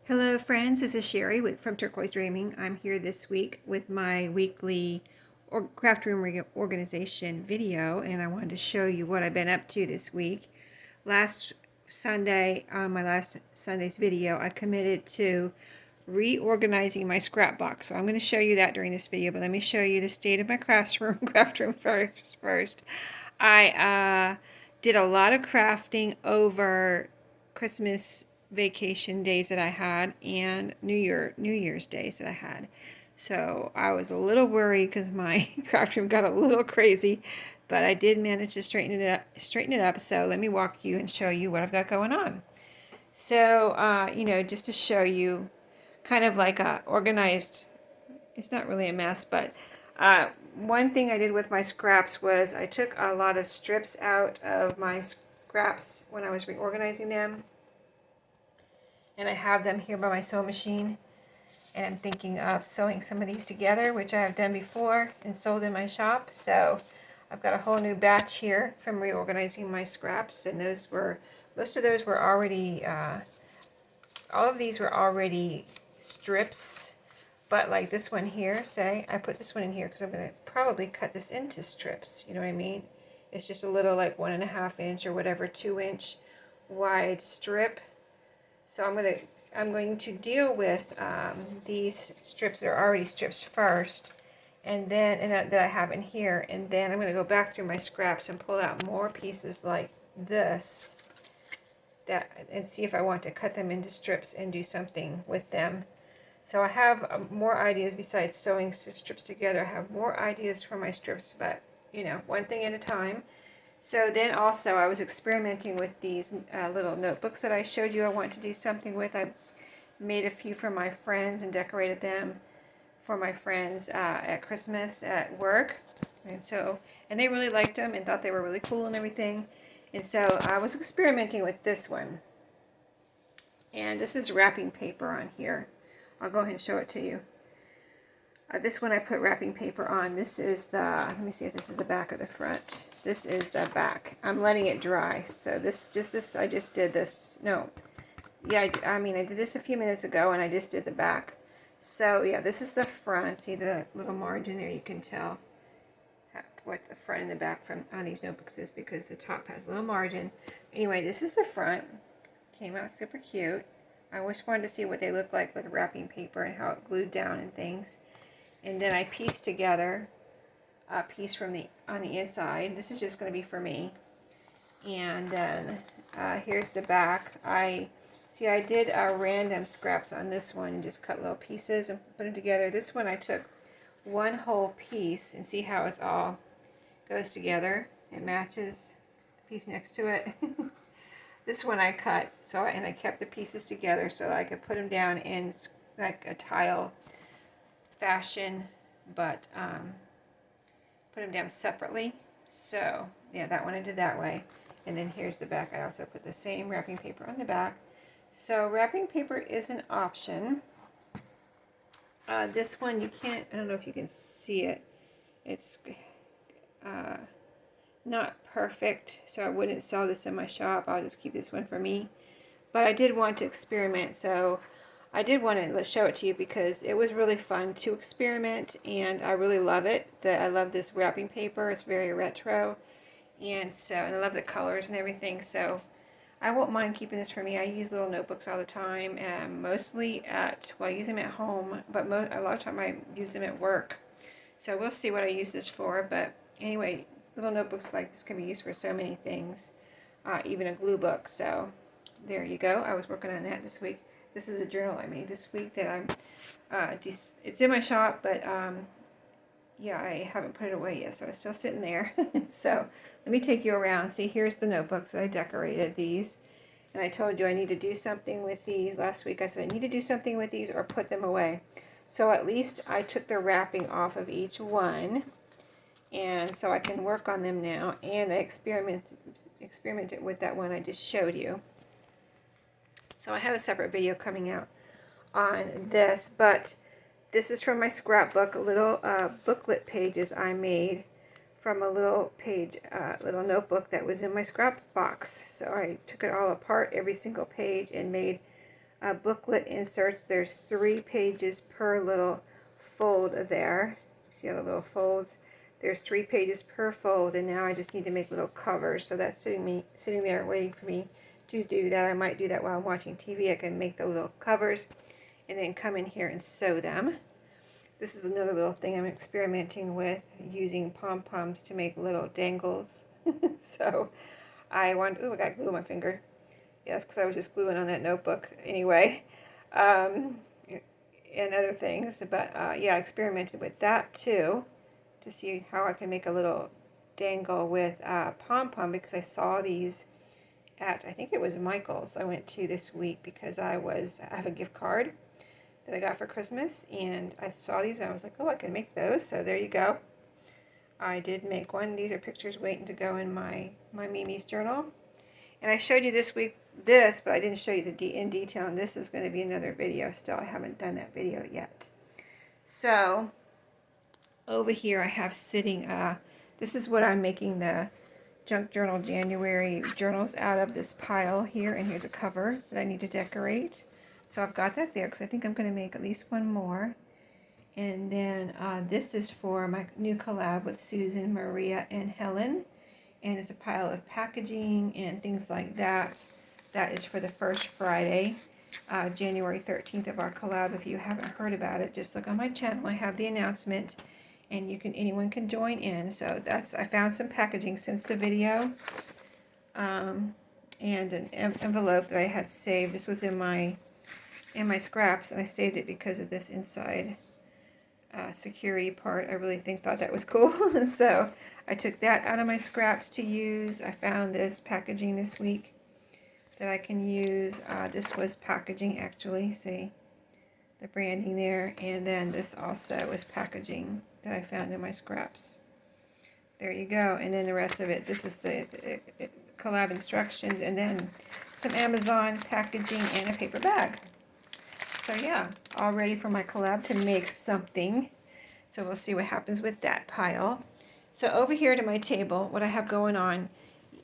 Hello friends, this is Sherry from Turquoise Dreaming. I'm here this week with my weekly craft room reorganization video, and I wanted to show you what I've been up to this week. Last Sunday, on my last Sunday's video, I committed to reorganizing my scrap box. So I'm going to show you that during this video, but let me show you the state of my craft room first. I did a lot of crafting over Christmas vacation days that I had and New Year's days that I had. So I was a little worried because my craft room got a little crazy, but I did manage to straighten it up. So let me walk you and show you what I've got going on. So just to show you kind of like a organized, it's not really a mess, but one thing I did with my scraps was I took a lot of strips out of my scraps when I was reorganizing them, and I have them here by my sewing machine, and I'm thinking of sewing some of these together, which I have done before and sold in my shop. So I've got a whole new batch here from reorganizing my scraps, and most of those were already all of these were already strips, but like this one here, say, I put this one in here because I'm going to probably cut this into strips, you know what I mean? It's just a little like 1.5 inch or whatever, 2-inch wide strip. So I'm going to deal with these strips that are already strips first, and then that I have in here, and then I'm going to go back through my scraps and pull out more pieces like this, and see if I want to cut them into strips and do something with them. So I have more ideas besides sewing strips together. I have more ideas for my strips, but one thing at a time. So then also I was experimenting with these little notebooks that I showed you I want to do something with. I made a few for my friends and decorated them for my friends at Christmas at work. And they really liked them and thought they were really cool and everything. And so I was experimenting with this one. And this is wrapping paper on here. I'll go ahead and show it to you. This one I put wrapping paper on. This is let me see if this is the back or the front. This is the back. I'm letting it dry. So I just did this. No. Yeah, I did this a few minutes ago and I just did the back. So yeah, this is the front. See the little margin there? You can tell what the front and the back on these notebooks is because the top has a little margin. Anyway, this is the front. Came out super cute. I always wanted to see what they look like with wrapping paper and how it glued down and things. And then I pieced together a piece on the inside. This is just going to be for me. And then here's the back. I did random scraps on this one and just cut little pieces and put them together. This one I took one whole piece and see how it's all goes together. It matches the piece next to it. This one I cut, and I kept the pieces together so that I could put them down in like a tile fashion, but put them down separately. So yeah, that one I did that way. And then here's the back. I also put the same wrapping paper on the back. So wrapping paper is an option. This one you can't, I don't know if you can see it. It's not perfect, so I wouldn't sell this in my shop. I'll just keep this one for me. But I did want to experiment, so I did want to show it to you because it was really fun to experiment, and I really love it. I love this wrapping paper. It's very retro, and I love the colors and everything. So I won't mind keeping this for me. I use little notebooks all the time, mostly I use them at home, but a lot of time I use them at work. So we'll see what I use this for. But anyway, little notebooks like this can be used for so many things, even a glue book. So there you go. I was working on that this week. This is a journal I made this week that I'm, it's in my shop, but yeah, I haven't put it away yet, so it's still sitting there. So let me take you around. See, here's the notebooks that I decorated these. And I told you I need to do something with these. Last week I said I need to do something with these or put them away. So at least I took the wrapping off of each one. And so I can work on them now. And I experimented with that one I just showed you. So I have a separate video coming out on this, but this is from my scrapbook, little booklet pages I made from a little notebook that was in my scrap box. So I took it all apart, every single page, and made booklet inserts. There's 3 pages per little fold there. See all the little folds? There's 3 pages per fold, and now I just need to make little covers. So that's sitting there waiting for me to do that. I might do that while I'm watching TV. I can make the little covers and then come in here and sew them. This is another little thing I'm experimenting with, using pom-poms to make little dangles. So I want, oh, I got glue on my finger. Yes, because I was just gluing on that notebook anyway. And other things, but yeah, I experimented with that too, to see how I can make a little dangle with pom-pom, because I saw these at, I think it was Michael's I went to this week, because I have a gift card that I got for Christmas, and I saw these and I was like, oh, I can make those. So there you go. I did make one. These are pictures waiting to go in my Mimi's journal. And I showed you this week this, but I didn't show you in detail, and this is going to be another video still. I haven't done that video yet. So over here I have sitting, this is what I'm making the Junk Journal January journals out of, this pile here, and here's a cover that I need to decorate. So I've got that there because I think I'm going to make at least one more. And then this is for my new collab with Susan, Maria, and Helen. And it's a pile of packaging and things like that. That is for the first Friday, January 13th of our collab. If you haven't heard about it, just look on my channel. I have the announcement, and anyone can join in. So I found some packaging since the video, and an envelope that I had saved. This was in my scraps, and I saved it because of this inside security part. I really thought that was cool. So I took that out of my scraps to use. I found this packaging this week that I can use. This was packaging, actually. See the branding there. And then this also was packaging that I found in my scraps. There you go. And then the rest of it, this is the collab instructions, and then some Amazon packaging and a paper bag. So yeah, all ready for my collab to make something. So we'll see what happens with that pile. So over here to my table, what I have going on,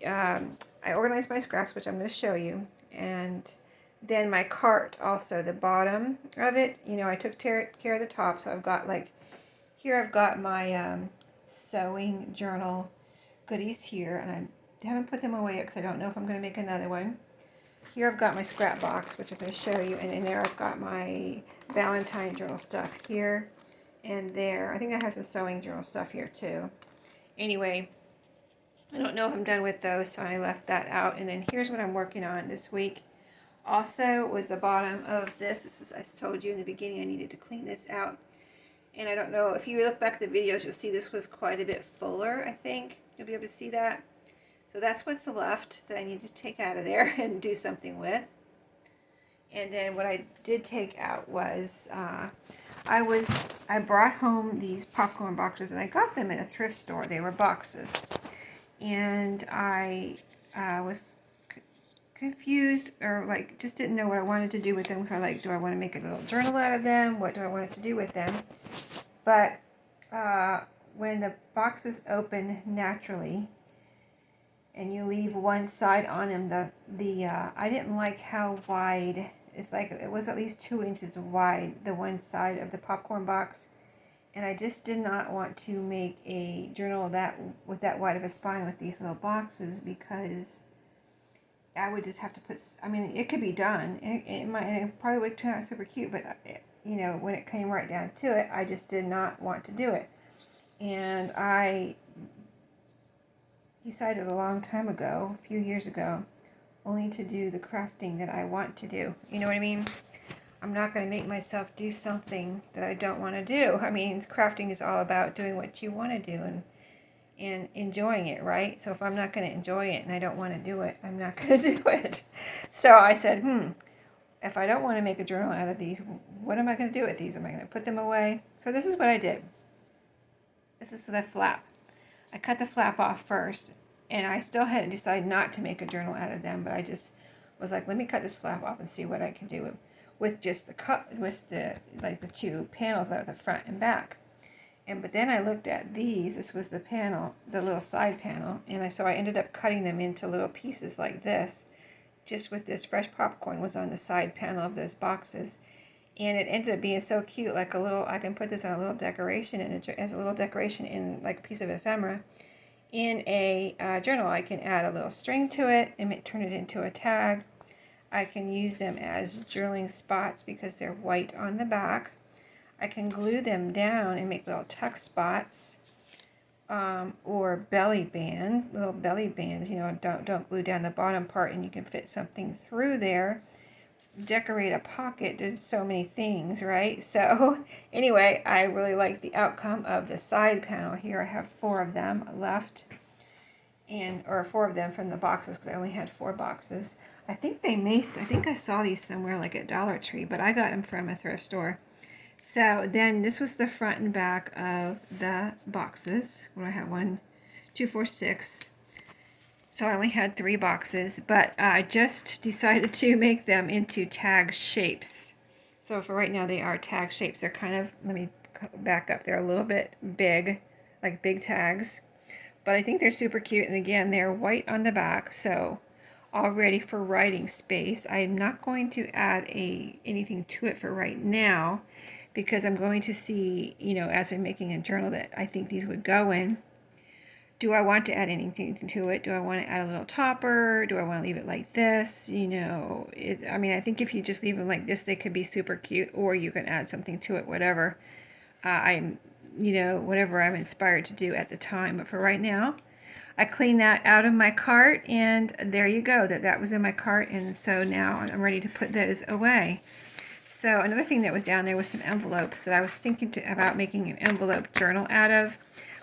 I organized my scraps, which I'm going to show you. And then my cart also, the bottom of it, I took care of the top. So I've got here I've got my sewing journal goodies here. And I haven't put them away yet because I don't know if I'm going to make another one. Here I've got my scrap box, which I'm going to show you, and in there I've got my Valentine journal stuff here and there. I think I have some sewing journal stuff here too. Anyway, I don't know if I'm done with those, so I left that out. And then here's what I'm working on this week. Also was the bottom of this. I told you in the beginning I needed to clean this out. And I don't know, if you look back at the videos, you'll see this was quite a bit fuller, I think. You'll be able to see that. So that's what's left that I need to take out of there and do something with. And then what I did take out was, I brought home these popcorn boxes, and I got them at a thrift store. They were boxes. And I was confused, or just didn't know what I wanted to do with them. So do I want to make a little journal out of them? What do I want to do with them? But when the boxes open naturally, and you leave one side on them, I didn't like how wide, it was at least 2 inches wide, the one side of the popcorn box, and I just did not want to make a journal with that wide of a spine with these little boxes, because I would just have to put, it could be done, and it probably would turn out super cute, but when it came right down to it, I just did not want to do it. And I decided a long time ago, a few years ago, only to do the crafting that I want to do. You know what I mean? I'm not going to make myself do something that I don't want to do. Crafting is all about doing what you want to do and enjoying it, right? So if I'm not going to enjoy it and I don't want to do it, I'm not going to do it. So I said, if I don't want to make a journal out of these, what am I going to do with these? Am I going to put them away? So this is what I did. This is the flap. I cut the flap off first, and I still hadn't decided not to make a journal out of them, but I just was like, let me cut this flap off and see what I can do with just the 2 panels out of the front and back. But then I looked at these. This was the panel, the little side panel, and so I ended up cutting them into little pieces like this, just with this fresh popcorn was on the side panel of those boxes. And it ended up being so cute, like a little, I can put this on a little decoration, as a little decoration in like a piece of ephemera. In a journal, I can add a little string to it and turn it into a tag. I can use them as journaling spots because they're white on the back. I can glue them down and make little tuck spots, or belly bands, little belly bands. You know, don't glue down the bottom part, and you can fit something through there. Decorate a pocket. There's so many things, right? So anyway, I really like the outcome of the side panel here. I have 4 of them left, or 4 of them from the boxes because I only had 4 boxes. I think I think I saw these somewhere like at Dollar Tree, but I got them from a thrift store. So then this was the front and back of the boxes. What do I have? 1, 2, 4, 6. So I only had 3 boxes, but I just decided to make them into tag shapes. So for right now, they are tag shapes. They're kind of, let me back up, they're a little bit big, like big tags. But I think they're super cute, and again, they're white on the back, so all ready for writing space. I'm not going to add anything to it for right now, because I'm going to see, you know, as I'm making a journal that I think these would go in. Do I want to add anything to it? Do I want to add a little topper? Do I want to leave it like this? You know, I mean, I think if you just leave them like this, they could be super cute, or you can add something to it, whatever. Whatever I'm inspired to do at the time. But for right now, I cleaned that out of my cart, and there you go. That was in my cart, and so now I'm ready to put those away. So another thing that was down there was some envelopes that I was thinking about making an envelope journal out of,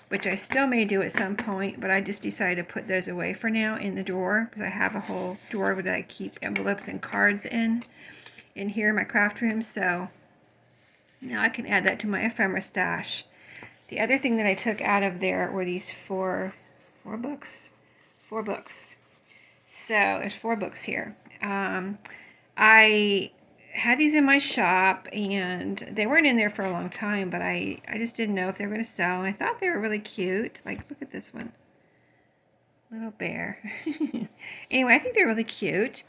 which I still may do at some point, but I just decided to put those away for now in the drawer, because I have a whole drawer that I keep envelopes and cards in here in my craft room. So now I can add that to my ephemera stash. The other thing that I took out of there were these four books. 4 books. So there's 4 books here. I had these in my shop, and they weren't in there for a long time, but I just didn't know if they were going to sell, and I thought they were really cute. Like, look at this one. Little bear. Anyway, I think they're really cute,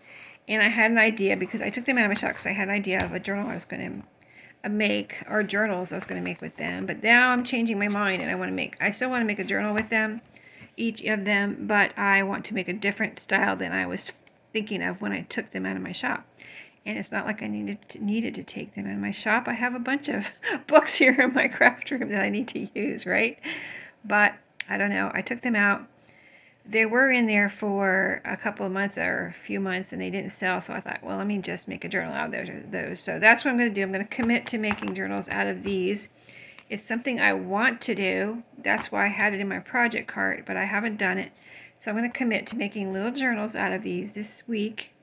and I had an idea, because I took them out of my shop because I had an idea of a journal I was going to make, or journals I was going to make with them, but now I'm changing my mind, and I still want to make a journal with them, each of them, but I want to make a different style than I was thinking of when I took them out of my shop. And it's not like I needed to take them out of my shop. I have a bunch of books here in my craft room that I need to use, right? But I don't know. I took them out. They were in there for a couple of months or a few months, and they didn't sell. So I thought, well, let me just make a journal out of those. So that's what I'm going to do. I'm going to commit to making journals out of these. It's something I want to do. That's why I had it in my project cart, but I haven't done it. So I'm going to commit to making little journals out of these this week.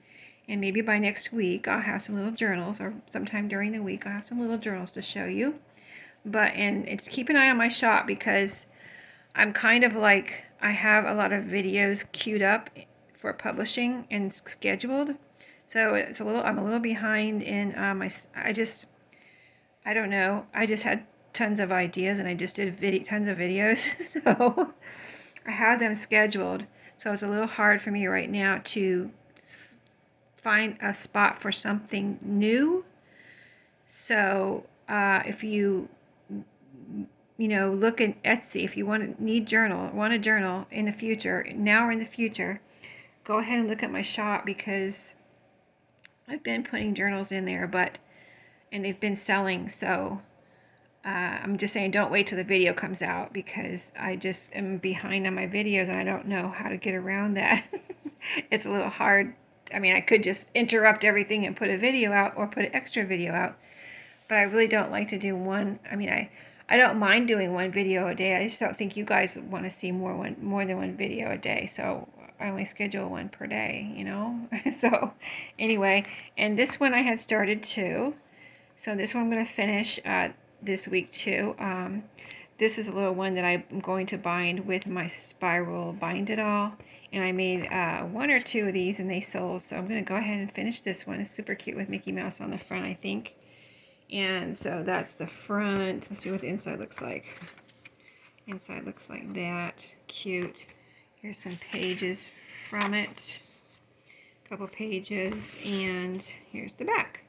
And maybe by next week, I'll have some little journals, or sometime during the week, I'll have some little journals to show you. And it's keep an eye on my shop, because I'm kind of like, I have a lot of videos queued up for publishing and scheduled. So I'm a little behind in I don't know. I just had tons of ideas, and I just did tons of videos. So I had them scheduled. So it's a little hard for me right now to find a spot for something new. So if you look at Etsy, if you want a journal in the future, now or in the future, go ahead and look at my shop, because I've been putting journals in there, and they've been selling. So I'm just saying, don't wait till the video comes out, because I just am behind on my videos, and I don't know how to get around that. It's a little hard. I mean, I could just interrupt everything and put a video out, or put an extra video out, but I really don't like to do one. I mean, I don't mind doing one video a day. I just don't think you guys want to see more than one video a day. So I only schedule one per day, So anyway, and this one I had started too. So this one I'm going to finish this week too. This is a little one that I'm going to bind with my spiral bind it all. And I made 1 or 2 of these, and they sold. So I'm going to go ahead and finish this one. It's super cute with Mickey Mouse on the front, I think. And so that's the front. Let's see what the inside looks like. Inside looks like that. Cute. Here's some pages from it. couple pages, and here's the back.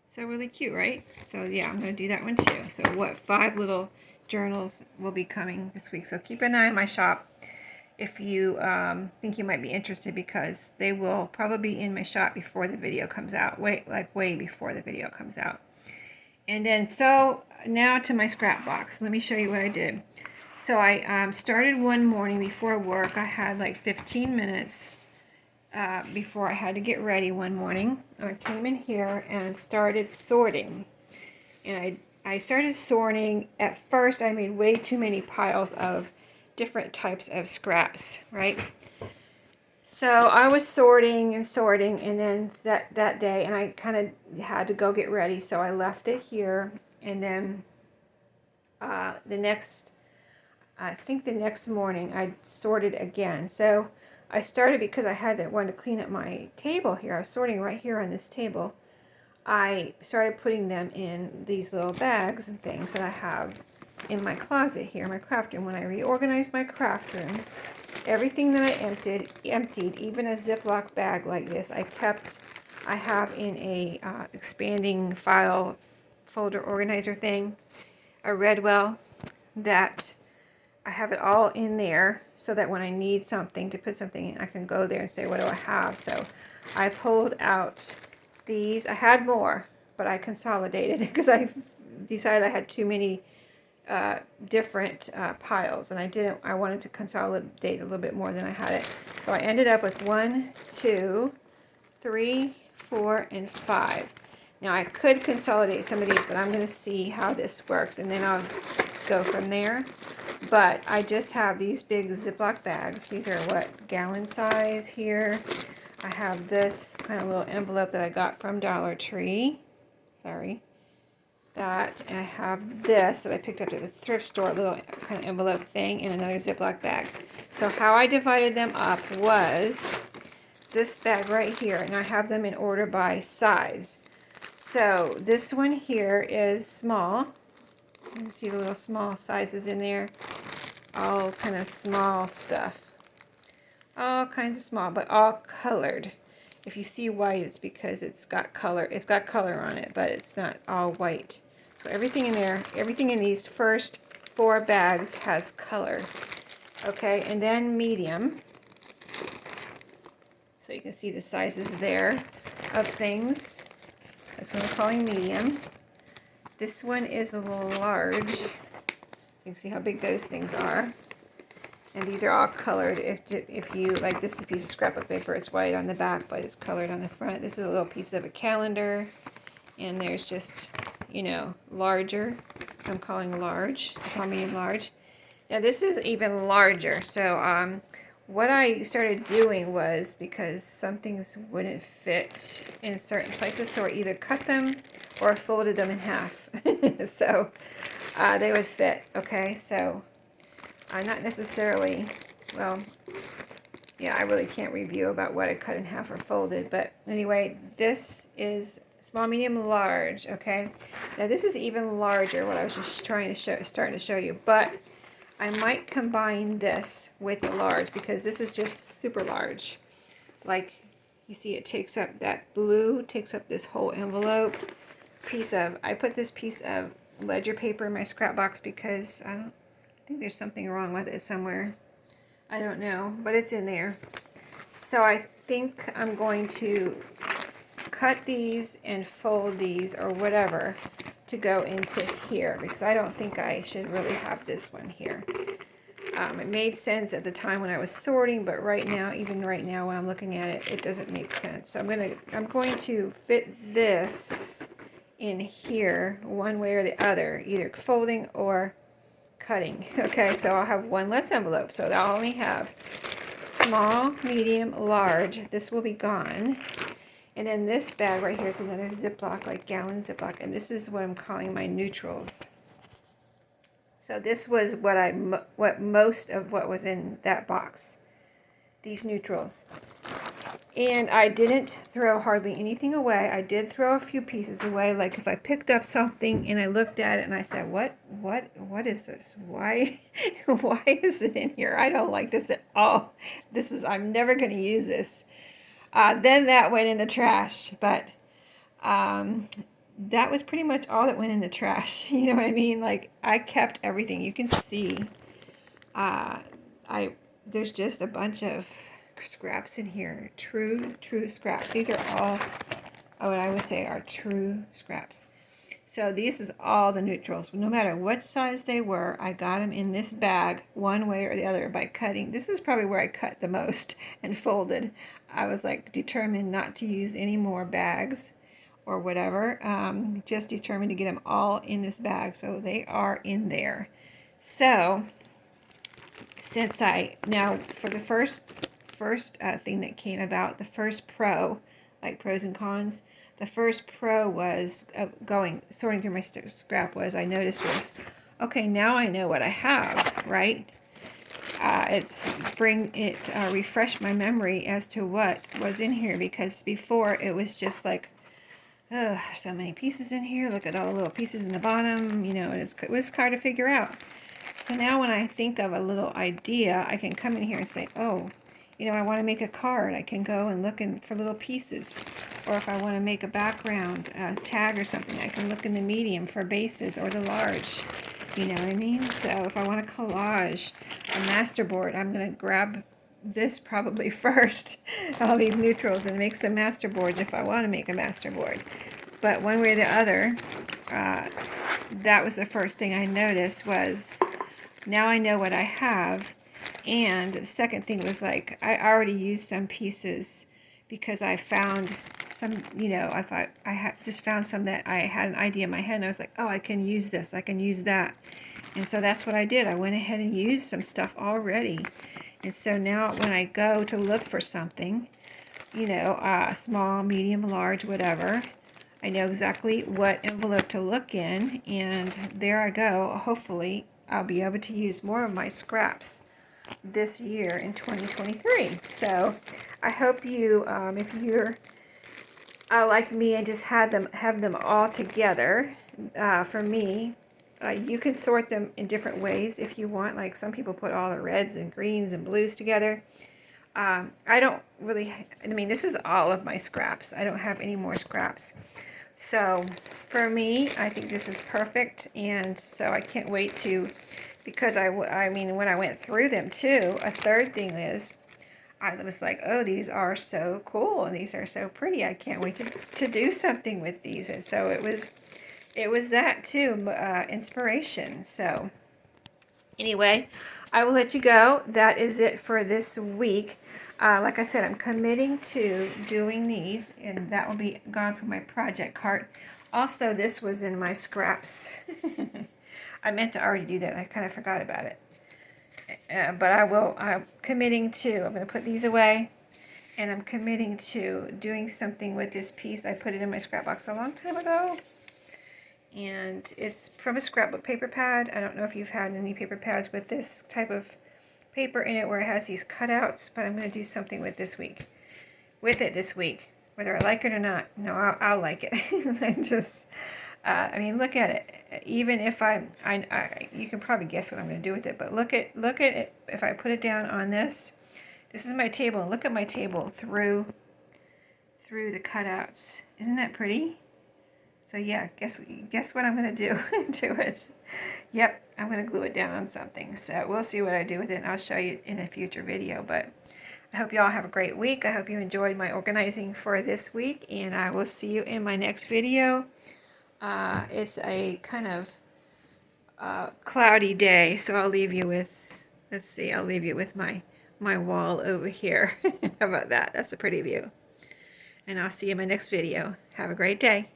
So really cute, right? So yeah, I'm going to do that one too. So 5 little journals will be coming this week. So keep an eye on my shop if you think you might be interested, because they will probably be in my shop before the video comes out, way before the video comes out. And then, so now to my scrap box. Let me show you what I did. So I started one morning before work. I had like 15 minutes before I had to get ready one morning. I came in here and started sorting. And I started sorting. At first, I made way too many piles of different types of scraps, right? So I was sorting, and then that day, and I kind of had to go get ready, so I left it here. And then I think the next morning, I sorted again. So I started because I wanted to clean up my table here. I was sorting right here on this table. I started putting them in these little bags and things that I have in my closet here, my craft room. When I reorganized my craft room, everything that I emptied, even a Ziploc bag like this, I have in a expanding file folder organizer thing, a Redwell, that I have it all in there so that when I need something to put something in, I can go there and say, what do I have? So I pulled out these. I had more, but I consolidated because I decided I had too many different piles, and I wanted to consolidate a little bit more than I had it. So I ended up with 1, 2, 3, 4, and 5. Now I could consolidate some of these, but I'm going to see how this works, and then I'll go from there. But I just have these big Ziploc bags. These are gallon size here. I have this kind of little envelope that I got from Dollar Tree. Sorry. That, and I have this that I picked up at the thrift store, a little kind of envelope thing, and another Ziploc bags. So how I divided them up was this bag right here, and I have them in order by size. So this one here is small. You can see the little small sizes in there. All kind of small stuff. All kinds of small, but all colored. If you see white, it's because it's got color. It's got color on it, but it's not all white. So everything in there, everything in these first 4 bags has color. Okay, and then medium. So you can see the sizes there of things. That's what I'm calling medium. This one is a little large. You can see how big those things are. And these are all colored. If you, like, this is a piece of scrapbook paper. It's white on the back, but it's colored on the front. This is a little piece of a calendar. And there's just, you know, larger. I'm calling large. So call medium large. Now this is even larger. So what I started doing was, because some things wouldn't fit in certain places, so I either cut them or folded them in half. So they would fit. Okay, so I'm not necessarily, well, yeah, I really can't review about what I cut in half or folded, but anyway, this is small, medium, large, okay? Now this is even larger, what I was just starting to show you, but I might combine this with the large, because this is just super large. Like, you see it takes up, that blue takes up this whole envelope. I put this piece of ledger paper in my scrap box because I think there's something wrong with it somewhere. I don't know, but it's in there. So I think I'm going to cut these and fold these or whatever to go into here, because I don't think I should really have this one here. It made sense at the time when I was sorting, but right now, even right now when I'm looking at it, it doesn't make sense. So I'm going to fit this in here one way or the other, either folding or cutting. Okay, so I'll have one less envelope, so I'll only have small, medium, large. This will be gone. And then this bag right here is another Ziploc, like gallon Ziploc, and this is what I'm calling my neutrals. So this was what most of what was in that box, these neutrals. And I didn't throw hardly anything away. I did throw a few pieces away. Like if I picked up something and I looked at it and I said, what is this? Why is it in here? I don't like this at all. I'm never going to use this. Then that went in the trash, but that was pretty much all that went in the trash. You know what I mean? Like, I kept everything. You can see, uh, there's just a bunch of scraps in here. True scraps. These are all what I would say are true scraps. So this is all the neutrals. No matter what size they were, I got them in this bag one way or the other by cutting. This is probably where I cut the most and folded. I was like determined not to use any more bags or whatever. Just determined to get them all in this bag. So they are in there. So since now for the first thing that came about, the first pro, like pros and cons, the first pro was sorting through my scrap was, I noticed was, okay, now I know what I have, right? Refreshed my memory as to what was in here, because before it was just like, so many pieces in here, look at all the little pieces in the bottom, you know, and it was hard to figure out. So now when I think of a little idea, I can come in here and say, oh, you know, I want to make a card. I can go and look for little pieces. Or if I want to make a background tag or something, I can look in the medium for bases or the large. You know what I mean? So if I want to collage a masterboard, I'm going to grab this probably first, all these neutrals, and make some masterboards if I want to make a masterboard. But one way or the other, that was the first thing I noticed was, now I know what I have. And the second thing was, like, I already used some pieces because I found some, you know, I just found some that I had an idea in my head, and I was like, oh, I can use this, I can use that. And so that's what I did. I went ahead and used some stuff already. And so now when I go to look for something, you know, small, medium, large, whatever, I know exactly what envelope to look in, and there I go. Hopefully I'll be able to use more of my scraps this year in 2023. So I hope you, if you're like me and just have them all together, for me, you can sort them in different ways if you want. Like some people put all the reds and greens and blues together. I don't really, I mean, this is all of my scraps. I don't have any more scraps. So for me, I think this is perfect, and so I can't wait to, because I mean, when I went through them too, a third thing is, I was like, oh, these are so cool, and these are so pretty. I can't wait to do something with these. And so it was that too, inspiration. So anyway, I will let you go. That is it for this week. Like I said, I'm committing to doing these, and that will be gone from my project cart. Also, this was in my scraps. I meant to already do that. I kind of forgot about it. But I will. I'm committing to. I'm going to put these away, and I'm committing to doing something with this piece. I put it in my scrap box a long time ago, and it's from a scrapbook paper pad. I don't know if you've had any paper pads with this type of paper in it where it has these cutouts, but I'm going to do something with it this week, whether I like it or not. No, I'll like it. I just, I mean, look at it. Even if you can probably guess what I'm going to do with it, but look at it. If I put it down on this is my table, and look at my table through the cutouts. Isn't that pretty? So yeah, guess what I'm going to do to it. Yep, I'm going to glue it down on something. So we'll see what I do with it, and I'll show you in a future video. But I hope you all have a great week. I hope you enjoyed my organizing for this week, and I will see you in my next video. It's a kind of cloudy day, so I'll leave you with, let's see, I'll leave you with my wall over here. How about that? That's a pretty view. And I'll see you in my next video. Have a great day.